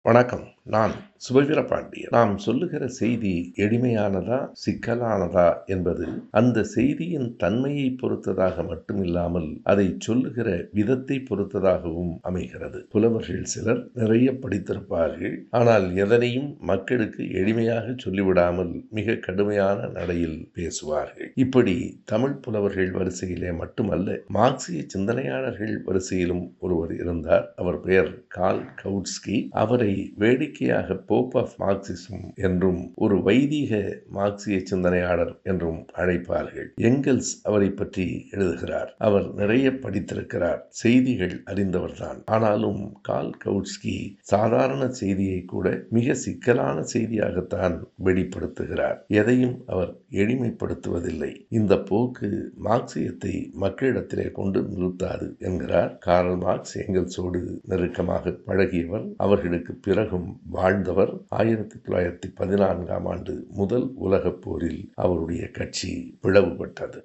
வணக்கம். நான் சுபவீரபாண்டியன். நாம் சொல்லுகிற செய்தி எளிமையானதா, சிக்கலானதா என்பது அந்த செய்தியின் தன்மையை பொறுத்ததாக மட்டுமில்லாமல், அதை சொல்லுகிற விதத்தை பொறுத்ததாகவும் அமைகிறது. புலவர்கள் சிலர் நிறைய படித்திருப்பார்கள். ஆனால் எதனையும் மக்களுக்கு எளிமையாக சொல்லிவிடாமல் மிக கடுமையான நடையில் பேசுவார்கள். இப்படி தமிழ் புலவர்கள் வரிசையிலே மட்டுமல்ல, மார்க்சிய சிந்தனையாளர்கள் வரிசையிலும் ஒருவர் இருந்தார். அவர் பெயர் கார்ல் கவுட்ஸ்கி. அவரை வேடிக்கையாக போப் ஆஃப் மார்க்சிசம் என்றும் ஒரு வைதீக மார்க்சிய சிந்தனையாளர் என்றும் அழைப்பார்கள். எங்கெல்ஸ் அவரை பற்றி எழுதுகிறார். அவர் நிறைய படித்திருக்கிறார், செய்திகள் அறிந்தவர்தான். ஆனாலும் கார்ல் கவுட்ஸ்கி சாதாரண செய்தியை கூட மிக சிக்கலான செய்தியாகத்தான் வெளிப்படுத்துகிறார். எதையும் அவர் எளிமைப்படுத்துவதில்லை. இந்த போக்கு மார்க்சியத்தை மக்களிடத்திலே கொண்டு நிறுத்தாது என்கிறார். கார்ல் மார்க்ஸ் எங்கெல்ஸோடு நெருக்கமாக பழகியவர், அவர்களுக்கு பிறகும் வாழ்ந்தவர். 1914 முதல் உலகப் போரில் அவருடைய கட்சி பிளவுபட்டது.